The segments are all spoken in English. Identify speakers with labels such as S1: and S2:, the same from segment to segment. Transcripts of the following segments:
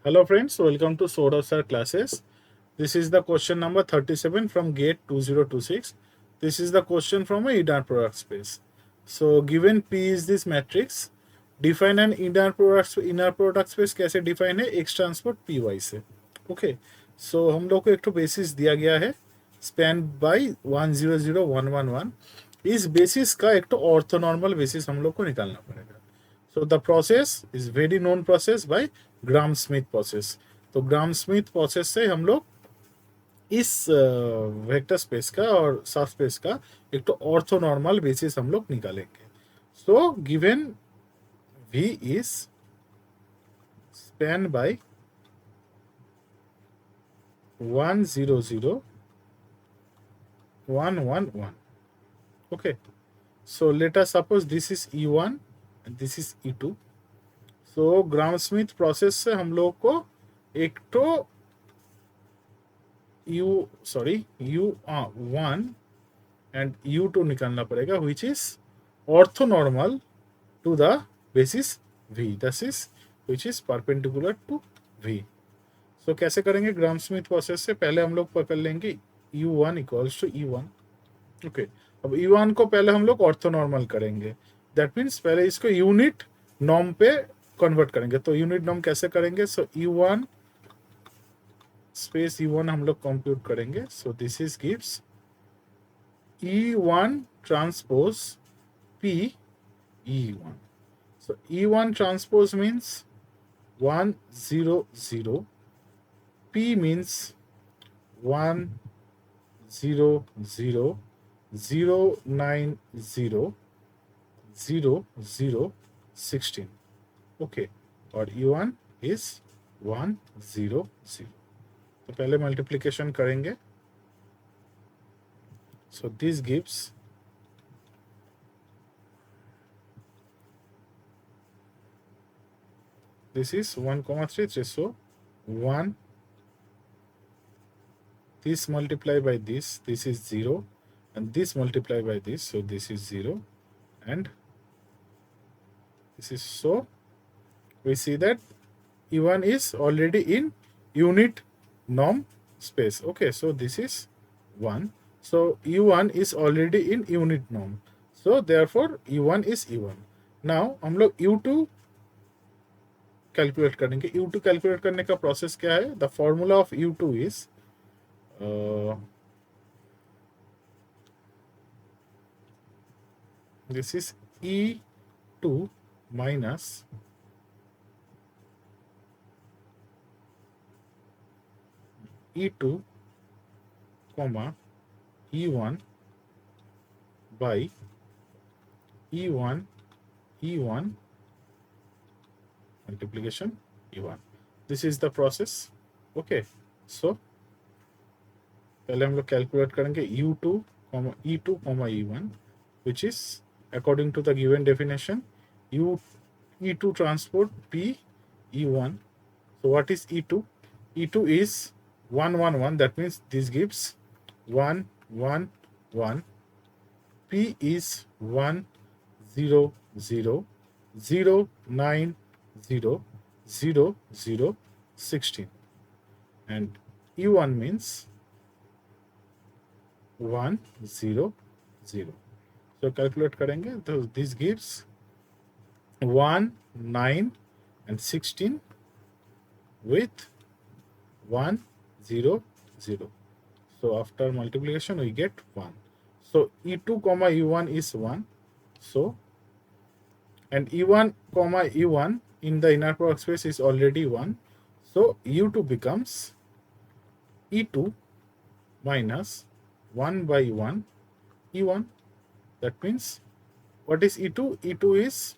S1: Hello friends, welcome to Sir classes. This is the question number 37 from GATE 2026. This is the question from a inner product space. So given P is this matrix, define an inner product space कैसे define है X transport PY से. Okay. So हम लोग को एक तो basis दिया गया है span by 1001111. इस basis का एक तो orthonormal basis हम लोग को निकालना पड़ेगा. So the process is very known process by Gram-Smith process. तो ग्राम स्मिथ प्रोसेस से हम लोग इस वेक्टर स्पेस का और सब स्पेस का एक तो ऑर्थोनॉर्मल बेसिस हम लोग निकालेंगे. So given V is span by 1001111. Okay, so let us suppose this is E1 and this is E2. So gram Smith process से हम लोग को एक तो U1 and U2 निकालना पड़ेगा which is orthonormal to the basis V, that is which is perpendicular to V. So कैसे करेंगे ग्राम स्मिथ प्रोसेस से? पहले हम लोग पकड़ लेंगे U1 equals to E1. Okay, अब E1 को पहले हम लोग ऑर्थोनॉर्मल करेंगे. दैट मीन्स पहले इसको यूनिट नॉर्म पे कन्वर्ट करेंगे. तो यूनिट नॉर्म कैसे करेंगे? सो E1 स्पेस E1 हम लोग कंप्यूट करेंगे. So this is gives E1 transpose P E1. So E1 transpose means 100. P means 100,090,0016. Okay, और E1 is 100. तो पहले मल्टीप्लिकेशन करेंगे. So this gives this is 1,33. So 1, this multiply by this is 0, and this multiply by this, so this is 0, and this is. So we see that E1 is already in unit norm space. Okay, so this is 1. So E1 is already in unit norm. So therefore E1 is E1. Now हम लोग U2 calculate करेंगे. U2 calculate करने का process क्या है? The formula of U2 is this is E2 minus E2 comma E1 by E1 multiplication E1. This is the process. Okay, so पहले हम लोग कैलकुलेट करेंगे U2 E2 E1, which is according to the given definition E2 transport P E1. So what is E2? E2 is 111. That means this gives 111. P is 100,090,0016, and E1 means 100. So calculate करेंगे तो this gives 1, 9 and 16 with 100. So after multiplication we get 1. So E2 comma E1 is 1. So and E1 comma E1 in the inner product space is already 1. So U2 becomes E2 minus 1 by 1 E1. That means what is E2? E2 is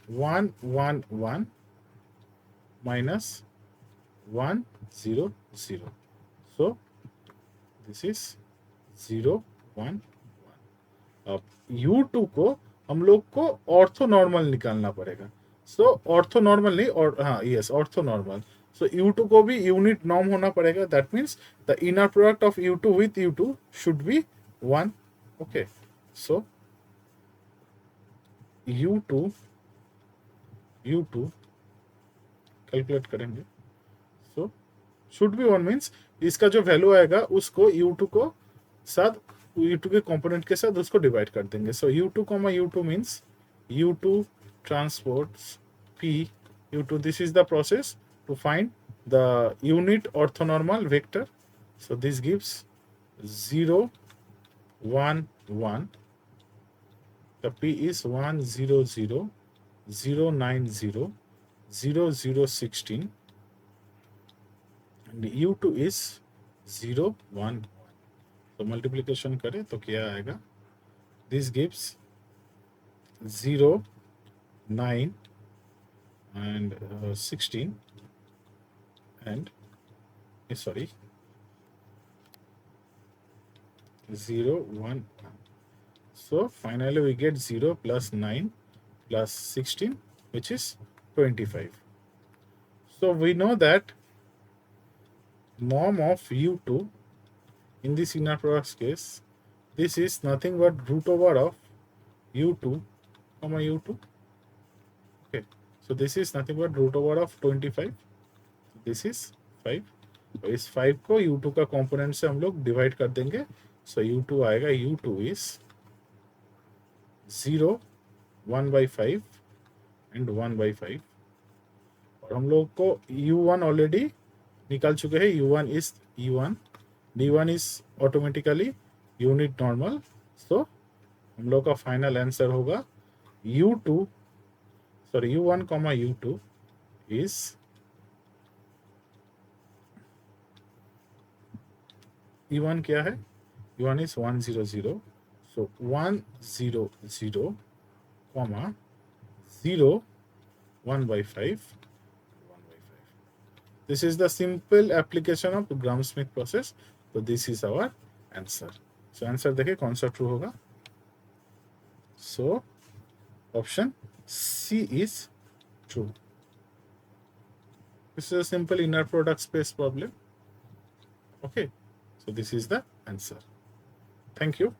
S1: 111 minus 100. So this is 0, 1, 1. अब U2 को हम लोग को orthonormal निकालना पड़ेगा. सो orthonormal नहीं, और हाँ यस ऑर्थोनॉर्मल. सो U2 को भी यूनिट नॉर्म होना पड़ेगा. That means the inner product of U2 with U2 should be 1. Okay, so U2 calculate करेंगे. सो शुड बी 1 मीन्स इसका जो वैल्यू आएगा उसको u2 को साथ u2 के कंपोनेंट के साथ उसको डिवाइड कर देंगे. So u2 comma u2 means u2 transpose p u2. This is the process to find the unit orthonormal vector. So this gives 0 1 1. the p is 1 0 0 0 9 0 0 0 16 and u2 is 0 1 1. तो multiplication करें तो क्या आएगा. This gives 0 9 and 16 and sorry 0 1 1. So finally we get 0 plus 9 plus 16, which is 25. So we know that mom of u2 in this inner products case, this is nothing but root over of u2 comma u2. Okay, so this is nothing but root over of 25. This is 5. तो इस 5 को u2 का component से हम लोग divide कर देंगे. So u2 आएगा, u2 is 0 1 by 5 and 1 by 5. और हम लोग को u1 ऑलरेडी निकाल चुके हैं. u1 is u1, d1 is automatically unit normal. So हम लोग का फाइनल आंसर होगा u2 sorry u1 comma u2 is u1 क्या है. u1 is 1 0 0. So 1 0 0 comma 0 1 by 5 1 by 5. This is the simple application of Gram-Schmidt process. So this is our answer. So answer देखिए कौन सा true होगा. So option C is true. This is a simple inner product space problem. Okay, so this is the answer. Thank you.